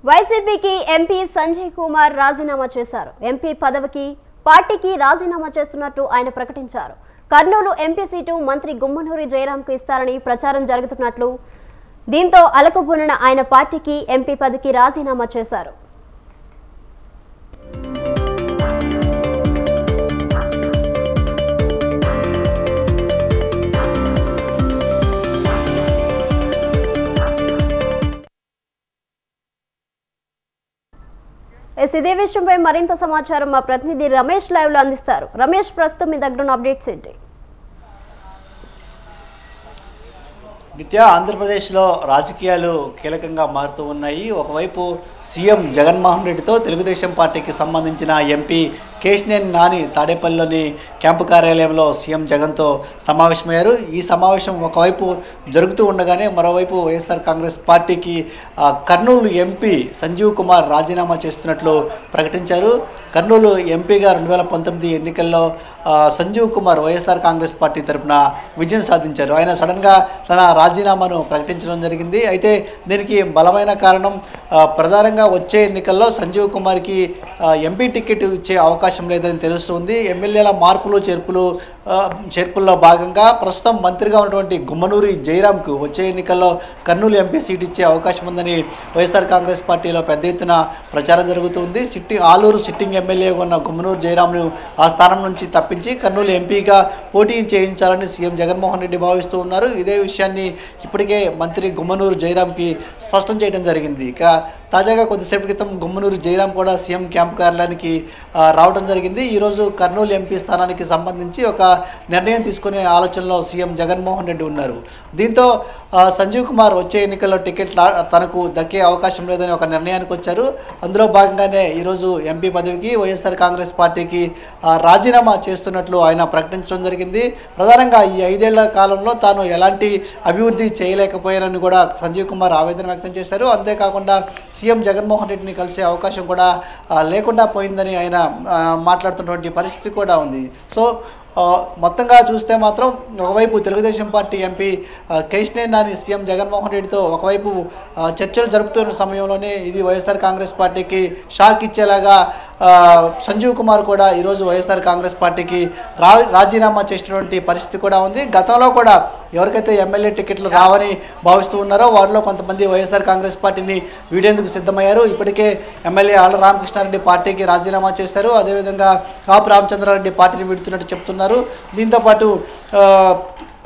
వైసీపీకి ఎంపీ సంజయ్ కుమార్ రాజీనామా చేశారు. ఎంపీ పదవికి పార్టీకి రాజీనామా చేస్తున్నట్టు ఆయన ప్రకటించారు. కర్నూలు ఎంపీ సీటు మంత్రి గుమ్మనూరి జయరాంకు ఇస్తారని ప్రచారం జరుగుతున్నట్లు, దీంతో అలకబూనిన ఆయన పార్టీకి ఎంపీ పదవికి రాజీనామా చేశారు. ఇదే విషయంపై మరింత సమాచారం మా ప్రతినిధి రమేష్ లైవ్ లో అందిస్తారు. రమేష్, ప్రస్తుతం మీ దగ్గర ఉన్న అప్డేట్స్ ఏంటి? నిత్య ఆంధ్రప్రదేశ్లో రాజకీయాలు కీలకంగా మారుతూ ఉన్నాయి. ఒకవైపు సీఎం జగన్మోహన్ రెడ్డితో తెలుగుదేశం పార్టీకి సంబంధించిన ఎంపీ కేశినేని నాని తాడేపల్లిలోని క్యాంపు కార్యాలయంలో సీఎం జగన్తో సమావేశమయ్యారు. ఈ సమావేశం ఒకవైపు జరుగుతూ ఉండగానే మరోవైపు వైఎస్ఆర్ కాంగ్రెస్ పార్టీకి కర్నూలు ఎంపీ సంజీవ్ కుమార్ రాజీనామా చేస్తున్నట్లు ప్రకటించారు. కర్నూలు ఎంపీగా 2019 ఎన్నికల్లో సంజీవ్ కుమార్ వైఎస్ఆర్ కాంగ్రెస్ పార్టీ తరఫున విజయం సాధించారు. ఆయన సడన్గా తన రాజీనామాను ప్రకటించడం జరిగింది. అయితే దీనికి బలమైన కారణం ప్రధానంగా వచ్చే ఎన్నికల్లో సంజీవ్ కుమార్కి ఎంపీ టికెట్ ఇచ్చే అవకాశం లేదని తెలుస్తుంది. ఎమ్మెల్యేల మార్పులు చేర్పుల్లో భాగంగా ప్రస్తుతం మంత్రిగా ఉన్నటువంటి గుమ్మనూరి జయరాంకు వచ్చే ఎన్నికల్లో కర్నూలు ఎంపీ సీట్ ఇచ్చే అవకాశం ఉందని వైఎస్ఆర్ కాంగ్రెస్ పార్టీలో పెద్ద ఎత్తున ప్రచారం జరుగుతుంది. ఆలూరు సిట్టింగ్ ఎమ్మెల్యేగా ఉన్న గుమ్మనూరు జయరాంను ఆ స్థానం నుంచి తప్పించి కర్నూలు ఎంపీగా పోటీ చేయించాలని సీఎం జగన్మోహన్ రెడ్డి భావిస్తూ ఉన్నారు. ఇదే విషయాన్ని ఇప్పటికే మంత్రి గుమ్మనూరు జయరాంకి స్పష్టం చేయడం జరిగింది. ఇక తాజాగా కొద్దిసేపటి క్రితం గుమ్మనూరు జయరాం కూడా సీఎం క్యాంప్ కార్యాలయానికి రావడం జరిగింది. ఈరోజు కర్నూలు ఎంపీ స్థానానికి సంబంధించి ఒక నిర్ణయం తీసుకునే ఆలోచనలో సీఎం జగన్మోహన్ రెడ్డి ఉన్నారు. దీంతో సంజీవ్ కుమార్ వచ్చే ఎన్నికల్లో టికెట్ తనకు దక్కే అవకాశం లేదని ఒక నిర్ణయానికి వచ్చారు. అందులో భాగంగానే ఈరోజు ఎంపీ పదవికి వైఎస్ఆర్ కాంగ్రెస్ పార్టీకి రాజీనామా చేస్తున్నట్లు ఆయన ప్రకటించడం జరిగింది. ప్రధానంగా ఈ 5 ఏళ్ల కాలంలో తాను ఎలాంటి అభివృద్ధి చేయలేకపోయారని కూడా సంజీవ్ కుమార్ ఆవేదన వ్యక్తం చేశారు. అంతేకాకుండా సీఎం జగన్మోహన్ రెడ్డిని కలిసే అవకాశం కూడా లేకుండా పోయిందని ఆయన మాట్లాడుతున్నటువంటి పరిస్థితి కూడా ఉంది. సో మొత్తంగా చూస్తే మాత్రం ఒకవైపు Telugu Desam party MP Kesineni Nani CM Jaganmohan రెడ్డితో ఒకవైపు చర్చలు జరుపుతున్న సమయంలోనే ఇది వైఎస్ఆర్ కాంగ్రెస్ పార్టీకి షాక్ ఇచ్చేలాగా సంజీవ్ కుమార్ కూడా ఈరోజు వైఎస్ఆర్ కాంగ్రెస్ పార్టీకి రాజీనామా చేసినటువంటి పరిస్థితి కూడా ఉంది. గతంలో కూడా ఎవరికైతే ఎమ్మెల్యే టికెట్లు రావని భావిస్తూ ఉన్నారో వారిలో కొంతమంది వైఎస్ఆర్ కాంగ్రెస్ పార్టీని వీడేందుకు సిద్ధమయ్యారు. ఇప్పటికే ఎమ్మెల్యే ఆళ్ల రామకృష్ణారెడ్డి పార్టీకి రాజీనామా చేశారు. అదేవిధంగా కాపు రామచంద్రారెడ్డి పార్టీని వీడుతున్నట్టు చెప్తున్నారు. దీంతోపాటు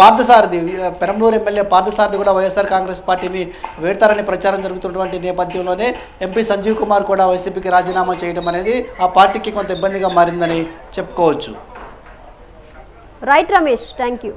పార్థసారథి పెరంబలూరు ఎమ్మెల్యే పార్థసారథి కూడా వైఎస్ఆర్ కాంగ్రెస్ పార్టీని వేడతారని ప్రచారం జరుగుతున్నటువంటి నేపథ్యంలోనే ఎంపీ సంజీవ్ కుమార్ కూడా వైసీపీకి రాజీనామా చేయడం అనేది ఆ పార్టీకి కొంత ఇబ్బందిగా మారిందని చెప్పుకోవచ్చు. Right Ramesh, thank you.